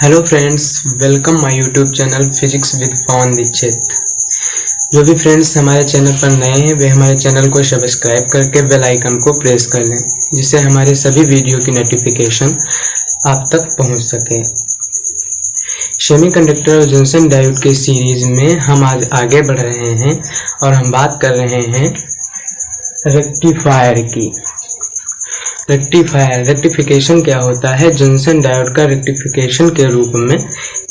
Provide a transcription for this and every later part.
Hello friends, welcome my YouTube channel physics with Pawan Dixit. जो भी friends हमारे चैनल पर नए हैं वे हमारे चैनल को सब्सक्राइब करके बेल आइकन को प्रेस कर लें, जिससे हमारे सभी वीडियो की नोटिफिकेशन आप तक पहुंच सके। सेमीकंडक्टर और जंक्शन डायोड के सीरीज में हम आज आगे बढ़ रहे हैं और हम बात कर रहे हैं रेक्टिफायर की। रेक्टिफिकेशन क्या होता है, जंक्शन डायोड का रेक्टिफिकेशन के रूप में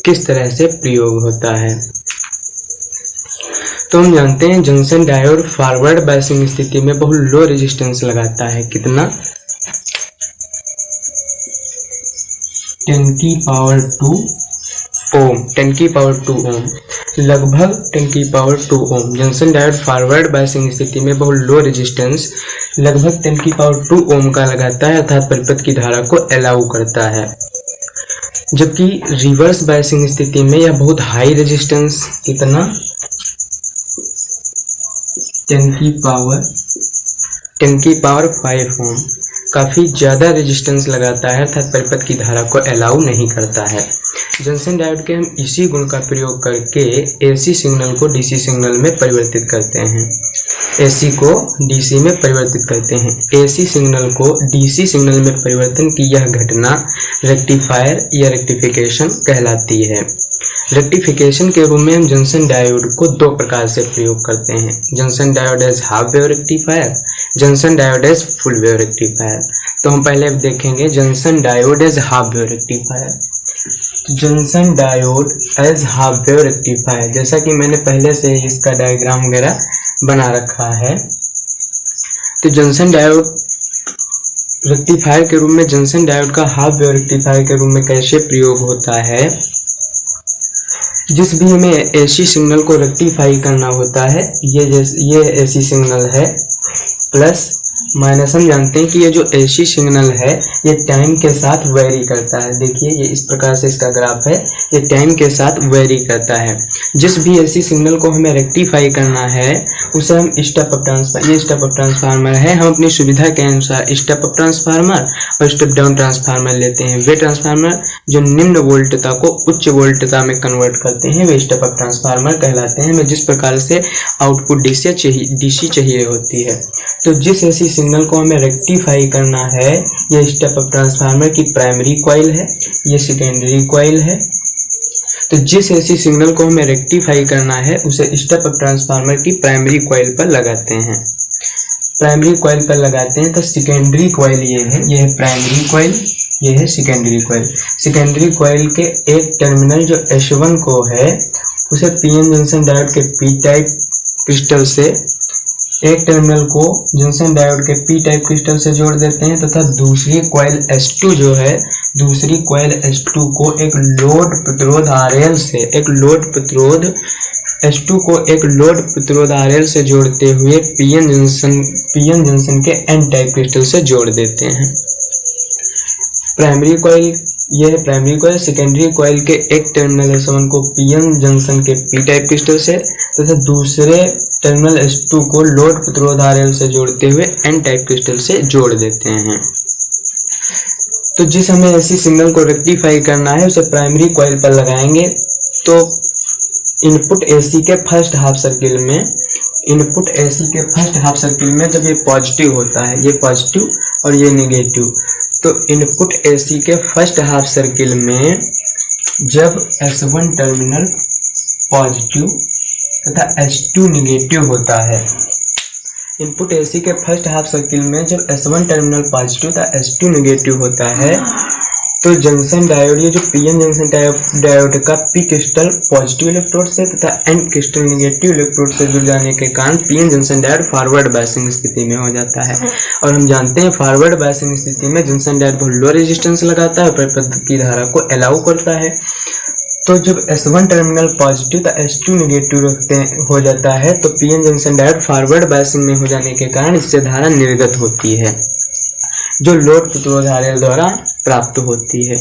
किस तरह से प्रयोग होता है। तो हम जानते हैं जंक्शन डायोड फॉरवर्ड बायसिंग स्थिति में बहुत लो रेजिस्टेंस लगाता है। कितना? 10 की पावर 2 ओम, 10 की पावर 2 ओम, लगभग 10 की पावर 2 ओम। जंक्शन डायोड फॉरवर्ड बायसिंग स्थिति में बहुत लो रेजिस्टेंस लगभग 10 की पावर 2 ओम का लगाता है, अर्थात परिपथ की धारा को अलाउ करता है। जबकि रिवर्स बायसिंग स्थिति में यह बहुत हाई रेजिस्टेंस, कितना? 10 की पावर 5 ओम, काफी ज्यादा रेजिस्टेंस लगाता है, अर्थात परिपथ की धारा को अलाउ नहीं करता है। जंक्शन डायोड के हम इसी गुण का प्रयोग करके एसी सिग्नल को डीसी सिग्नल में परिवर्तित करते हैं। एसी को डीसी में परिवर्तित करते हैं। एसी सिग्नल को डीसी सिग्नल में परिवर्तन की यह घटना रेक्टिफायर या रेक्टिफिकेशन कहलाती है। रेक्टिफिकेशन के रूप में हम जंक्शन डायोड को दो प्रकार से प्रयोग करते हैं। Junction diode as half wave rectifier, junction diode as full wave rectifier. तो हम पहले देखेंगे junction diode as half wave rectifier. Junction diode as half wave rectifier, जैसा कि मैंने पहले से इसका डायग्राम वगैरह बना रखा है। तो जंक्शन डायोड रेक्टिफायर के रूप में जंक्शन डायोड का हाफ वेव रेक्टिफायर के रूप में कैसे प्रयोग होता है, जिस भी हमें एसी सिग्नल को रेक्टिफाई करना होता है, ये एसी सिग्नल है प्लस माइनस। हम जानते हैं कि ये जो एसी सिग्नल है ये टाइम के साथ वेरी करता है। देखिए ये इस प्रकार से इसका ग्राफ है, ये टाइम के साथ वेरी करता है। जिस भी एसी सिग्नल को हमें रेक्टिफाई करना है उसे हम स्टेप अप ट्रांसफार्मर, ये स्टेप अप ट्रांसफार्मर है, हम अपनी सुविधा के अनुसार स्टेप अप ट्रांसफार्मर और स्टेप डाउन ट्रांसफार्मर लेते हैं। वे ट्रांसफार्मर जो निम्न वोल्टता को उच्च वोल्टता में कन्वर्ट करते हैं वे स्टेप अप ट्रांसफार्मर कहलाते हैं। हमें जिस प्रकार से आउटपुट डीसी चाहिए होती है, तो जिस एसी सिग्नल को हमें रेक्टिफाई करना है ये स्टेप अप ट्रांसफार्मर की प्राइमरी कॉइल है, ये सेकेंडरी कॉइल है। तो जिस एसी सिग्नल को हमें रेक्टिफाई करना है उसे स्टेप अप ट्रांसफार्मर की प्राइमरी कॉइल पर लगाते हैं। प्राइमरी कॉइल पर लगाते हैं तो सेकेंडरी कॉइल ये है प्राइमरी कॉइल, ये है सेकेंडरी कॉइल। सेकेंडरी कॉइल के एक टर्मिनल जो S1 को है उसे पीएन जंक्शन डायोड के पी टाइप क्रिस्टल से, एक टर्मिनल को जंक्शन डायोड के पी टाइप क्रिस्टल से जोड़ देते हैं तथा दूसरी कॉइल S2 जो है, दूसरी कॉइल S2 को एक लोड प्रतिरोध RL से, एक लोड प्रतिरोध S2 को एक लोड प्रतिरोध RL से जोड़ते हुए पीएन जंक्शन के N टाइप क्रिस्टल से जोड़ देते हैं। प्राइमरी कॉइल यह है प्राइमरी कॉइल। सेकेंडरी कॉइल के एक टर्मिनल S1 को पीएन जंक्शन के पी टाइप क्रिस्टल से तथा दूसरे टर्मिनल S2 को लोड प्रतिरोध RL से जोड़ते हुए N टाइप क्रिस्टल से जोड़ देते हैं। तो जिस हमें ऐसी सिग्नल को रेक्टिफाई करना है उसे प्राइमरी कॉइल पर लगाएंगे। तो इनपुट AC के फर्स्ट हाफ सर्किल में, जब ये पॉजिटिव होता है, ये पॉजिटिव और ये नेगेटिव, तो इनपुट AC के फर्स्ट हाफ सर्किल में जब S1 टर्मिनल पॉजिटिव तथा S2 नेगेटिव होता है, इनपुट AC के फर्स्ट हाफ सर्किल में जब S1 टर्मिनल पॉजिटिव तथा S2 नेगेटिव होता है, तो जंक्शन डायोड, ये जो पीएन जंक्शन डायोड का पी क्रिस्टल पॉजिटिव इलेक्ट्रोड से तथा एन क्रिस्टल नेगेटिव इलेक्ट्रोड से जुड़ जाने के कारण PN junction diode forward biasing स्थिति में हो जाता है। और हम जानते हैं फॉरवर्ड बायसिंग स्थिति में जंक्शन डायोड बहुत लो रेजिस्टेंस लगाता है, परिपथ की धारा को अलाउ करता है। तो जब S1 टर्मिनल पॉजिटिव तथा S2 नेगेटिव हो जाता है तो PN junction diode forward biasing में हो जाने के कारण इससे धारा निर्गत होती है जो लोड प्रतिरोध RL द्वारा प्राप्त होती है।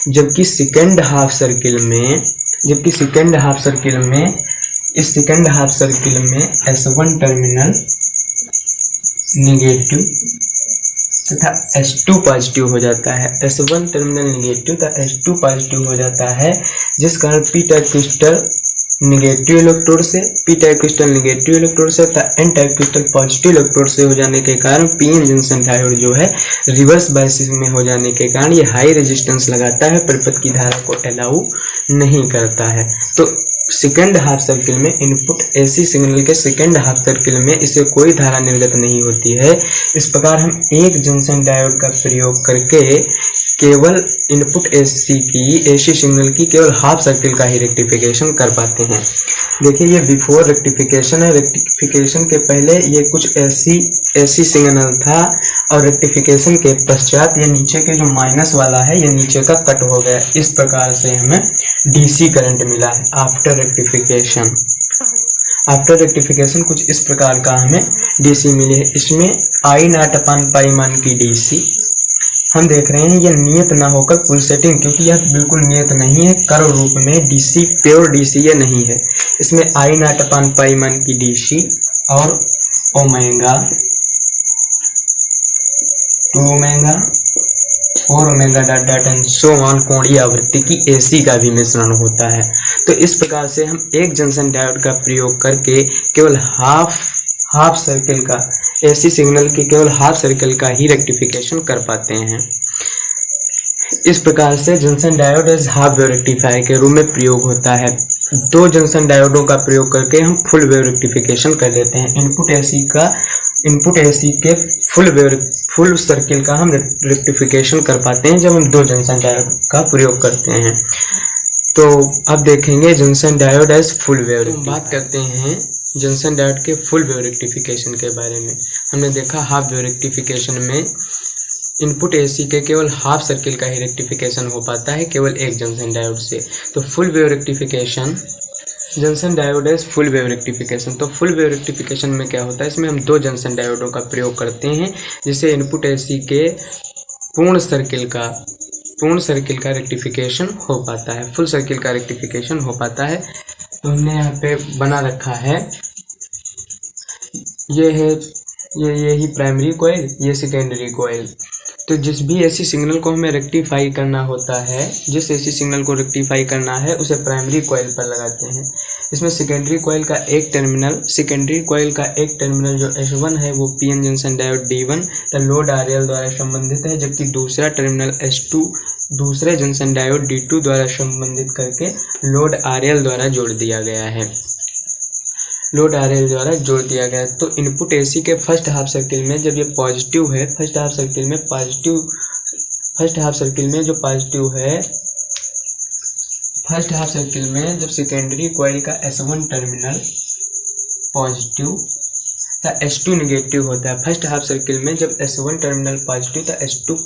जबकि सेकंड हाफ सर्किल में इस सेकंड हाफ सर्किल में S1 टर्मिनल नेगेटिव तथा S2 पॉजिटिव हो जाता है। S1 टर्मिनल निगेटिव तथा S2 पॉजिटिव हो जाता है, जिस कारण P type crystal negative electrode से, P type crystal negative electrode से तथा N type crystal positive electrode से हो जाने के कारण पीएन जंक्शन डायोड जो है रिवर्स बायसिस में हो जाने के कारण ये हाई रेजिस्टेंस लगाता है, परिपथ की धारा को अलाउ नहीं करता है। तो सेकेंड हाफ सर्किल में इनपुट एसी सिग्नल के सेकेंड हाफ सर्किल में इसे कोई धारा निर्गत नहीं होती है। इस प्रकार हम एक जंक्शन डायोड का प्रयोग करके केवल इनपुट एसी सिग्नल की केवल हाफ सर्किल का ही रेक्टिफिकेशन कर पाते हैं। देखिए ये बिफोर रेक्टिफिकेशन है, रेक्टिफिकेशन के पहले ये कुछ एसी सिग्नल था और रेक्टिफिकेशन के पश्चात ये नीचे के जो माइनस वाला है ये नीचे का कट हो गया। इस प्रकार से हमें डीसी करंट मिला है आफ्टर रेक्टिफिकेशन। आफ्टर रेक्टिफिकेशन कुछ इस प्रकार का हमें डीसी मिली है। इसमें आई नॉट अपान पाई मान की डीसी हम देख रहे हैं, ये नियत ना होकर पुलसेटिंग, क्योंकि यह बिल्कुल नियत नहीं है, कर्व रूप में डीसी, प्योर डीसी ये नहीं है। इसमें आई नॉट अपान पाई मान की डीसी और omega 2 omega 4 omega dot dot and so on कोणीय आवृत्ति की एसी का भी मिश्रण होता है। तो इस प्रकार से हम एक जंक्शन डायोड का प्रयोग करके केवल हाफ सर्किल का, एसी सिग्नल के केवल हाफ सर्किल का ही रेक्टिफिकेशन कर पाते हैं। इस प्रकार से junction diode as half wave rectifier के रूप में प्रयोग होता है। दो जंक्शन डायोडों का प्रयोग करके हम फुल वेव रेक्टिफिकेशन कर लेते हैं। इनपुट एसी के फुल सर्किल का हम रेक्टिफिकेशन कर पाते हैं जब हम दो जंक्शन डायोड का प्रयोग करते हैं। तो अब देखेंगे junction diode as full wave. बात करते हैं जंक्शन डायोड के फुल वेव रेक्टिफिकेशन के बारे में। हमने देखा हाफ वेव रेक्टिफिकेशन में इनपुट एसी के केवल हाफ सर्किल का ही रेक्टिफिकेशन हो पाता है केवल एक जंक्शन डायोड से। तो full wave rectification, junction diode as full wave rectification. तो फुल वेव रेक्टिफिकेशन में क्या होता है, इसमें हम दो जंक्शन डायोडों का प्रयोग करते हैं जिससे इनपुट एसी के पूर्ण सर्किल का रेक्टिफिकेशन हो पाता है, फुल सर्किल का रेक्टिफिकेशन हो पाता है। तो हमने यहाँ पे बना रखा है, ये ही प्राइमरी कॉइल, ये सेकेंडरी कॉइल। तो जिस भी एसी सिग्नल को हमें रेक्टिफाई करना होता है, जिस एसी सिग्नल को रेक्टिफाई करना है उसे प्राइमरी कॉइल पर लगाते हैं। इसमें सेकेंडरी कॉइल का एक टर्मिनल जो S1 है वो PN junction diode D1 load RL द्वारा संबंधित है, जबकि दूसरा टर्मिनल S2 दूसरे जंक्शन डायोड D2 द्वारा संबंधित करके लोड RL द्वारा जोड़ दिया गया है। तो इनपुट एसी के फर्स्ट हाफ सर्किल में जब ये पॉजिटिव है, फर्स्ट हाफ सर्किल में जब सेकेंडरी कॉइल का S1 टर्मिनल पॉजिटिव तो S2 निगेटिव होता है। फर्स्ट हाफ सर्किल में जब S1 टर्मिनल पॉजिटिव तो S2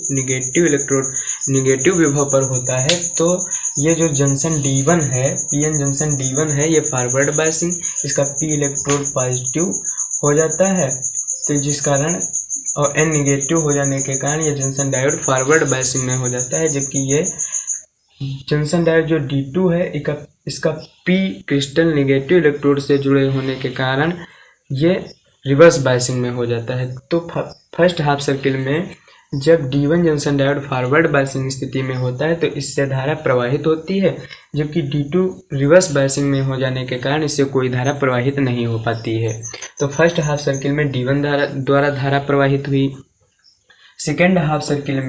निगेटिव विभव पर होता है। तो ये जो जंक्शन D1 है, पीएन जंक्शन D1 है, ये फॉरवर्ड बायसिंग, इसका P इलेक्ट्रोड पॉजिटिव हो जाता है, तो जिस कारण और N निगेटिव हो जाने के कारण ये जंक्शन डायोड फॉरवर्ड बायसिंग में हो जाता है, जबकि ये जंक्शन डायोड जो D2 है इसका P क्रिस्टल निगेटिव इलेक्ट्रोड से जुड़े होने के कारण ये रिवर्स बायसिंग में हो जाता है। तो फर्स्ट हाफ सर्किल में जब D1 junction diode forward biasing स्थिति में होता है तो इससे धारा प्रवाहित होती है, जबकि D2 रिवर्स बायसिंग में हो जाने के कारण इससे कोई धारा प्रवाहित नहीं हो पाती है। तो फर्स्ट हाफ सर्किल में D1 द्वारा धारा प्रवाहित हुई। सेकेंड हाफ सर्किल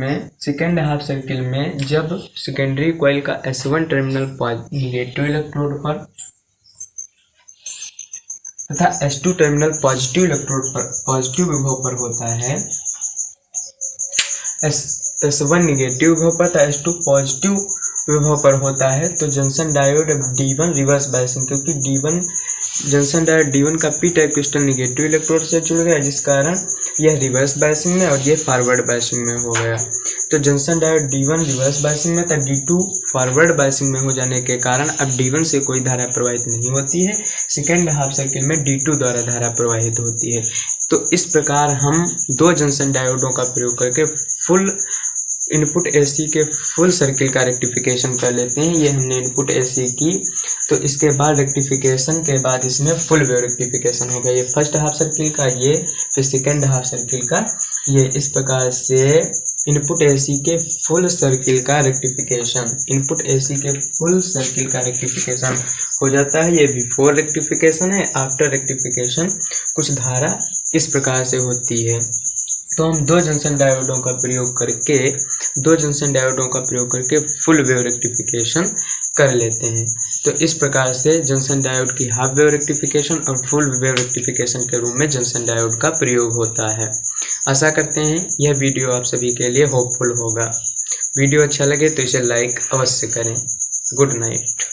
में जब सेकेंडरी कॉइल का S1 टर्मिनल निगेटिव इलेक्ट्रोड पर तथा S2 टर्मिनल पॉजिटिव विभव पर होता है, S1 निगेटिव विभव पर तथा S2 पॉजिटिव विभव पर होता है, तो junction diode D1 reverse biasing, क्योंकि जंक्शन डायोड D1 का P type crystal negative electrode से जुड़ गया, जिस कारण यह रिवर्स बायसिंग में और ये फॉरवर्ड बायसिंग में हो गया। तो junction diode D1 reverse biasing में तथा D2 फॉरवर्ड बायसिंग में हो जाने के कारण अब D1 से कोई धारा प्रवाहित नहीं होती है, सेकेंड हाफ सर्किल में D2 द्वारा धारा प्रवाहित होती है। तो इस प्रकार हम दो जंक्शन डायोडों का प्रयोग करके फुल इनपुट एसी के फुल सर्किल का रेक्टिफिकेशन कर लेते हैं। ये हमने इनपुट एसी की, तो इसके बाद रेक्टिफिकेशन के बाद इसमें फुल वेव रेक्टिफिकेशन हो गया। ये फर्स्ट हाफ सर्किल का, ये फिर सेकेंड हाफ सर्किल का ये इस प्रकार से इनपुट एसी के फुल सर्किल का रेक्टिफिकेशन, इनपुट एसी के फुल सर्किल का रेक्टिफिकेशन हो जाता है। ये बिफोर रेक्टिफिकेशन है। आफ्टर रेक्टिफिकेशन कुछ धारा इस प्रकार से होती है। तो हम दो जंक्शन डायोडों का प्रयोग करके फुल वेव रेक्टिफिकेशन कर लेते हैं। तो इस प्रकार से जंक्शन डायोड की हाफ वेव रेक्टिफिकेशन और फुल वेव रेक्टिफिकेशन के रूप में जंक्शन डायोड का प्रयोग होता है। आशा करते हैं यह वीडियो आप सभी के लिए होपफुल होगा। वीडियो अच्छा लगे तो इसे लाइक अवश्य करें। Good night.